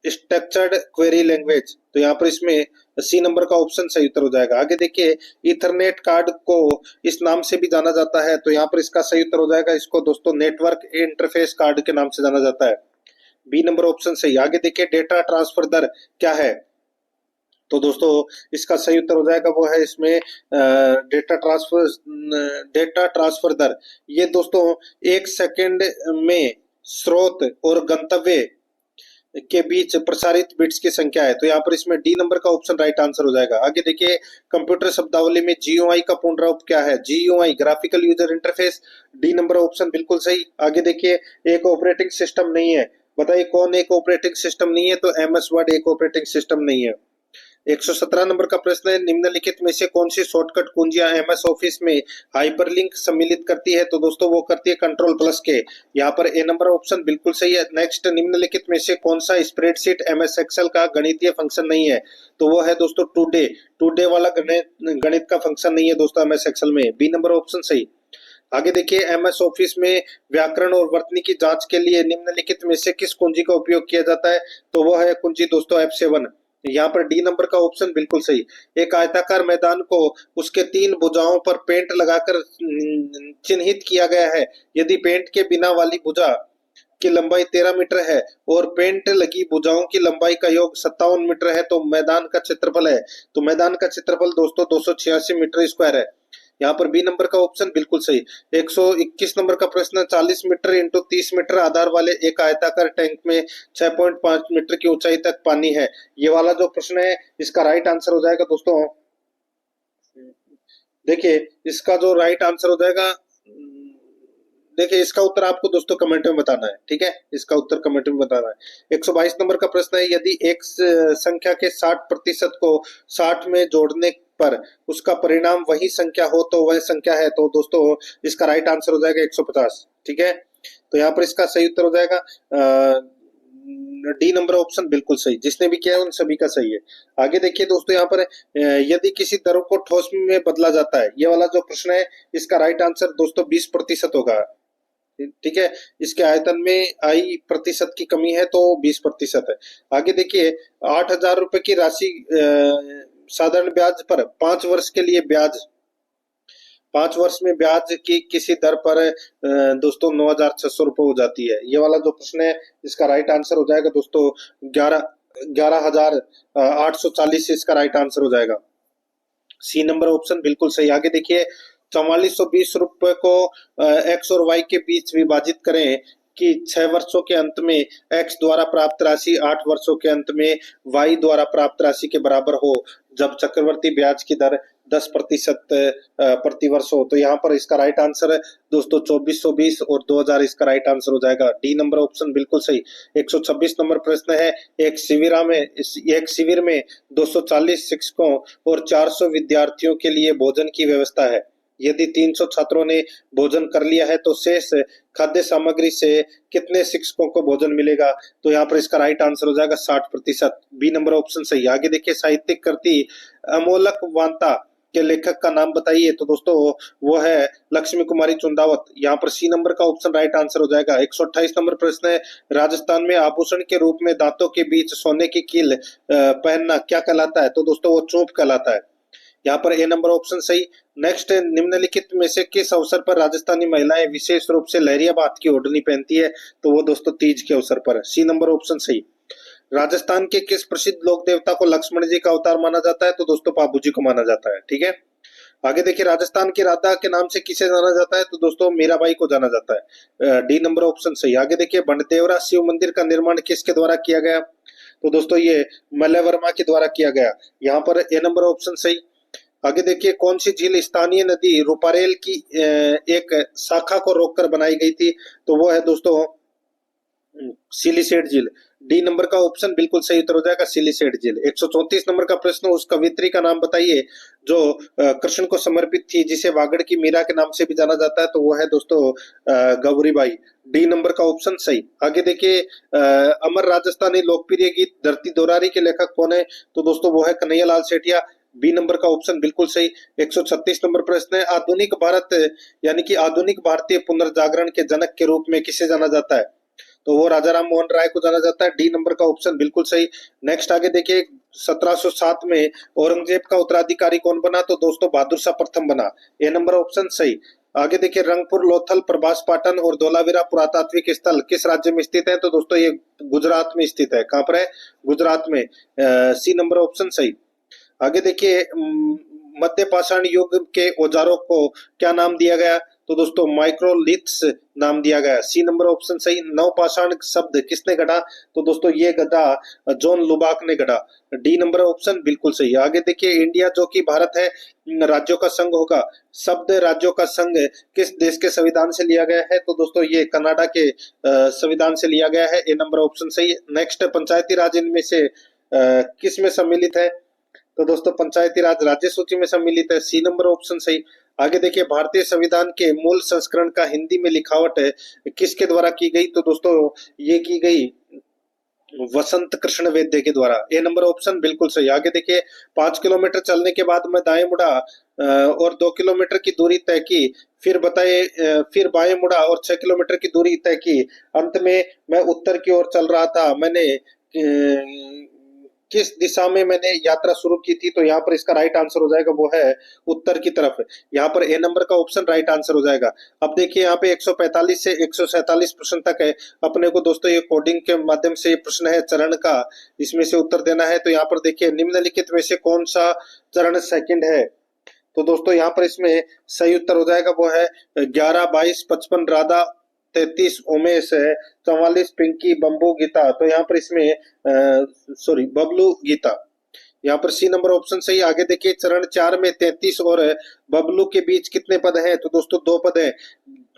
स्ट्रक्चर्ड क्वेरी लैंग्वेज। तो यहाँ पर इसमें सी नंबर का ऑप्शन सही उत्तर हो जाएगा। आगे देखिए, इथरनेट कार्ड को इस नाम से भी जाना जाता है, तो यहाँ पर इसका सही उत्तर हो जाएगा, इसको दोस्तों नेटवर्क इंटरफेस कार्ड के नाम से जाना जाता है। बी नंबर ऑप्शन सही। आगे देखिए, डेटा ट्रांसफर दर क्या है? तो दोस्तों इसका सही उत्तर हो जाएगा वो है इसमें डेटा ट्रांसफर दर। ये दोस्तों 1 सेकंड में स्रोत और गंतव्य के बीच प्रसारित बिट्स की संख्या है। तो यहाँ पर इसमें डी नंबर का ऑप्शन राइट आंसर हो जाएगा। आगे देखिए, कंप्यूटर शब्दावली में GUI का पूर्ण रूप क्या है? GUI graphical user interface. D number option बिल्कुल सही। आगे देखिए, एक ऑपरेटिंग सिस्टम नहीं है, बताइए कौन एक ऑपरेटिंग सिस्टम नहीं है? तो MS वर्ड एक ऑपरेटिंग सिस्टम नहीं है। 117 नंबर का प्रश्न है, निम्नलिखित में से कौन सी शॉर्टकट कुंजियां एमएस ऑफिस में हाइपरलिंक सम्मिलित करती है? तो दोस्तों वो करती है कंट्रोल+K। यहाँ पर ए नंबर ऑप्शन बिल्कुल सही है। नेक्स्ट, निम्नलिखित में से कौन सा स्प्रेडशीट एमएस एक्सेल का गणितीय फंक्शन नहीं है? तो वो है दोस्तों टू डे वाला गणित का फंक्शन नहीं है दोस्तों एमएस एक्सेल में। बी नंबर ऑप्शन सही। आगे देखिए, एमएस ऑफिस में व्याकरण और वर्तनी की जांच के लिए निम्नलिखित में से किस कुंजी का उपयोग किया जाता है? तो वो है कुंजी दोस्तों F7। यहाँ पर डी नंबर का ऑप्शन बिल्कुल सही। एक आयताकार मैदान को उसके 3 भुजाओं पर पेंट लगाकर चिन्हित किया गया है। यदि पेंट के बिना वाली भुजा की लंबाई 13 मीटर है और पेंट लगी भुजाओं की लंबाई का योग 57 मीटर है तो मैदान का क्षेत्रफल है। तो मैदान का क्षेत्रफल दोस्तों 286 मीटर स्क्वायर है। यहाँ पर बी नंबर का ऑप्शन बिल्कुल सही। 121 नंबर का प्रश्न, 40 मीटर इंटू 30 मीटर आधार वाले एक आयताकार टैंक में 6.5 मीटर की ऊंचाई तक पानी है। ये वाला जो प्रश्न है इसका राइट आंसर हो जाएगा दोस्तों, देखिए इसका जो राइट आंसर हो जाएगा, देखिए इसका उत्तर आपको दोस्तों कमेंट में बताना है, ठीक है, इसका उत्तर कमेंट में बताना है। 122 नंबर का प्रश्न है, यदि एक संख्या के 60% को 60 में जोड़ने पर उसका परिणाम वही संख्या हो तो वह संख्या है। तो दोस्तों इसका राइट आंसर हो जाएगा 150, ठीक है। तो यहाँ पर इसका सही उत्तर हो जाएगा डी नंबर ऑप्शन बिल्कुल सही। जिसने भी किया है उन सभी का सही है। आगे देखिए दोस्तों, यहाँ पर यदि किसी द्रव को ठोस में बदला जाता है, ये वाला जो प्रश्न है इसका राइट आंसर दोस्तों 20% होगा, ठीक है। इसके आयतन में आई प्रतिशत की कमी है तो 20% है। आगे देखिए, 8,000 रुपए की राशि साधारण ब्याज पर 5 वर्ष के लिए ब्याज, 5 वर्ष में ब्याज की किसी दर पर दोस्तों 9,600 रुपए हो जाती है। ये वाला जो प्रश्न है इसका राइट आंसर हो जाएगा दोस्तों 11,840 इसका राइट आंसर हो जाएगा। सी नंबर ऑप्शन बिल्कुल सही। आगे देखिए, 4420 रुपए को एक्स और वाई के बीच विभाजित करें कि 6 वर्षों के अंत में एक्स द्वारा प्राप्त राशि 8 वर्षों के अंत में वाई द्वारा प्राप्त राशि के बराबर हो, जब चक्रवर्ती ब्याज की दर 10% प्रति वर्ष हो। तो यहाँ पर इसका राइट आंसर है दोस्तों 2420 और 2000 इसका राइट आंसर हो जाएगा। डी नंबर ऑप्शन बिल्कुल सही। 126 नंबर प्रश्न है, एक शिविर में 240 शिक्षकों और 400 विद्यार्थियों के लिए भोजन की व्यवस्था है। यदि 300 छात्रों ने भोजन कर लिया है तो शेष खाद्य सामग्री से कितने शिक्षकों को भोजन मिलेगा? तो यहाँ पर इसका राइट आंसर हो जाएगा 60%। बी नंबर ऑप्शन सही। आगे देखिए, साहित्यिक कृति अमोलक वांता के लेखक का नाम बताइए। तो दोस्तों वो है लक्ष्मी कुमारी चुंदावत। यहाँ पर सी नंबर का ऑप्शन राइट आंसर हो जाएगा। 128 नंबर प्रश्न है, राजस्थान में आभूषण के रूप में दांतों के बीच सोने की कील पहनना क्या कहलाता है? तो दोस्तों वो चोप कहलाता है। यहाँ पर ए नंबर ऑप्शन सही। नेक्स्ट, निम्नलिखित में से किस अवसर पर राजस्थानी महिलाएं विशेष रूप से लहरिया बात की ओढ़नी पहनती है? तो वो दोस्तों तीज के अवसर पर है। सी नंबर ऑप्शन सही। राजस्थान के किस प्रसिद्ध लोक देवता को लक्ष्मण जी का अवतार माना जाता है? तो दोस्तों बाबू जी को माना जाता है, ठीक है। आगे देखिए, राजस्थान की राधा के नाम से किसे जाना जाता है? तो दोस्तों मीराबाई को जाना जाता है। डी नंबर ऑप्शन सही। आगे देखिए, बंडेवरा शिव मंदिर का निर्माण किसके द्वारा किया गया? तो दोस्तों ये मलय वर्मा के द्वारा किया गया। यहाँ पर ए नंबर ऑप्शन सही। आगे देखिए, कौन सी झील स्थानीय नदी रूपारेल की एक शाखा को रोककर बनाई गई थी? तो वो है दोस्तों सिलिसेट झील। डी नंबर का ऑप्शन बिल्कुल सही उत्तर हो जाएगा सिलिसेट झील। 134 नंबर का प्रश्न, उस कवियत्री का नाम बताइए जो कृष्ण को समर्पित थी, जिसे वागड़ की मीरा के नाम से भी जाना जाता है। तो वो है दोस्तों गौरीबाई। डी नंबर का ऑप्शन सही। आगे देखिए, अमर राजस्थानी लोकप्रिय गीत धरती दोरारी के लेखक कौन है? तो दोस्तों वो है कन्हैयालाल सेठिया। बी नंबर का ऑप्शन बिल्कुल सही। 136 नंबर प्रश्न है, आधुनिक भारत यानी कि आधुनिक भारतीय पुनर्जागरण के जनक के रूप में किसे जाना जाता है? तो वो राजा राम मोहन राय को जाना जाता है। डी नंबर का ऑप्शन बिल्कुल सही। नेक्स्ट आगे देखिए, 1707 में औरंगजेब का उत्तराधिकारी कौन बना? तो दोस्तों बहादुर शाह प्रथम बना। ए नंबर ऑप्शन सही। आगे देखिए, रंगपुर, लोथल, प्रभास पाटन और धोलावीरा पुरातात्विक स्थल किस राज्य में स्थित है? तो दोस्तों ये गुजरात में स्थित है। कहां पर है? गुजरात में। सी नंबर ऑप्शन सही। आगे देखिए, मध्य पाषाण युग के औजारों को क्या नाम दिया गया? तो दोस्तों माइक्रोलिथ्स नाम दिया गया। सी नंबर ऑप्शन सही। नवपाषाण शब्द किसने गढ़ा? तो दोस्तों ये गढ़ा जॉन लुबाक ने गढ़ा। डी नंबर ऑप्शन बिल्कुल सही। आगे देखिए, इंडिया जो कि भारत है राज्यों का संघ होगा, शब्द राज्यों का संघ किस देश के संविधान से लिया गया है? तो दोस्तों ये कनाडा के संविधान से लिया गया है। ए नंबर ऑप्शन सही। नेक्स्ट, पंचायती राज इनमें से किस में सम्मिलित है? तो दोस्तों पंचायती राज राज्य सूची में सम्मिलित है, सी नंबर ऑप्शन सही। आगे देखिए, भारतीय संविधान के मूल संस्करण का हिंदी में लिखावट किसके द्वारा की गई? तो दोस्तों ये की गई वसंत कृष्ण वेद्य के द्वारा, ए नंबर ऑप्शन बिल्कुल सही। आगे देखिए, 5 किलोमीटर चलने के बाद मैं दाएं मुड़ा और 2 किलोमीटर की दूरी तय की, फिर फिर बाएं मुड़ा और 6 किलोमीटर की दूरी तय की, अंत में मैं उत्तर की ओर चल रहा था, मैंने किस दिशा में मैंने यात्रा शुरू की थी? तो यहाँ पर इसका राइट आंसर हो जाएगा वो है उत्तर की तरफ। यहाँ पर ए नंबर का ऑप्शन राइट आंसर हो जाएगा। अब देखिए, यहाँ पे 145 से 147 प्रश्न तक है अपने को दोस्तों, ये कोडिंग के माध्यम से ये प्रश्न है चरण का, इसमें से उत्तर देना है। तो यहाँ पर देखिए, निम्नलिखित में से कौन सा चरण सेकंड है? तो दोस्तों यहाँ पर इसमें सही उत्तर हो जाएगा वो है 11, 22, 55 राधा, 33 उमेश है, 44 पिंकी, बम्बू गीता। तो यहाँ पर इसमें सॉरी बबलू गीता, यहाँ पर सी नंबर ऑप्शन सही। आगे देखिए, चरण 4 में 33 और बबलू के बीच कितने पद हैं? तो दोस्तों 2 पद हैं,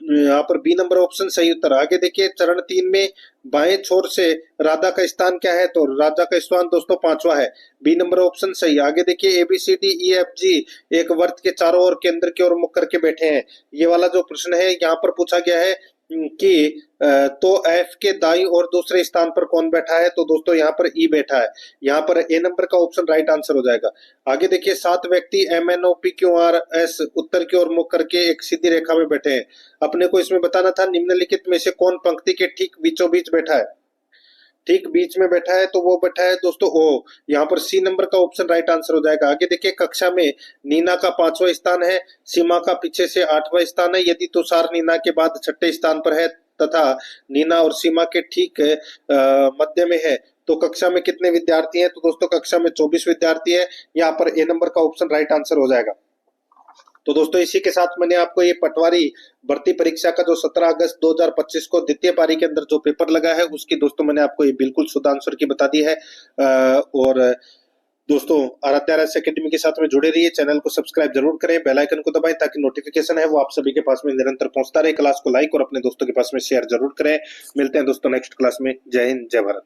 यहाँ पर बी नंबर ऑप्शन सही उत्तर। आगे देखिए, चरण 3 में बाएं छोर से राधा का स्थान क्या है? तो राधा का स्थान दोस्तों 5वां है, बी नंबर ऑप्शन सही। आगे देखिए, ABCDEFG एक वर्त के चारों ओर केंद्र की ओर मुख करके बैठे हैं, ये वाला जो प्रश्न है यहाँ पर पूछा गया है कि तो एफ के दाईं और दूसरे स्थान पर कौन बैठा है? तो दोस्तों यहाँ पर ई बैठा है, यहाँ पर ए नंबर का ऑप्शन राइट आंसर हो जाएगा। आगे देखिए, 7 व्यक्ति MNOPQRS उत्तर की ओर मुख करके एक सीधी रेखा में बैठे हैं, अपने को इसमें बताना था निम्नलिखित में से कौन पंक्ति के ठीक बीचों बीच बैठा है? ठीक बीच में बैठा है तो वो बैठा है दोस्तों ओ, यहाँ पर सी नंबर का ऑप्शन राइट आंसर हो जाएगा। आगे देखिए, कक्षा में नीना का 5वां स्थान है, सीमा का पीछे से 8वां स्थान है, यदि तुषार नीना के बाद 6ठे स्थान पर है तथा नीना और सीमा के ठीक मध्य में है, तो कक्षा में कितने विद्यार्थी हैं? तो दोस्तों कक्षा में 24 विद्यार्थी है, यहाँ पर ए नंबर का ऑप्शन राइट आंसर हो जाएगा। तो दोस्तों इसी के साथ मैंने आपको ये पटवारी भर्ती परीक्षा का जो 17 अगस्त 2025 को द्वितीय पारी के अंदर जो पेपर लगा है उसकी दोस्तों मैंने आपको ये बिल्कुल शुद्ध आंसर की बता दी है। और दोस्तों आराध्या राज अकेडमी के साथ में जुड़े रहिए, चैनल को सब्सक्राइब जरूर करें, बेल आइकन को दबाएं ताकि नोटिफिकेशन है वो आप सभी के पास में निरंतर पहुंचता रहे। क्लास को लाइक और अपने दोस्तों के पास में शेयर जरूर करें। मिलते हैं दोस्तों नेक्स्ट क्लास में। जय हिंद, जय भारत।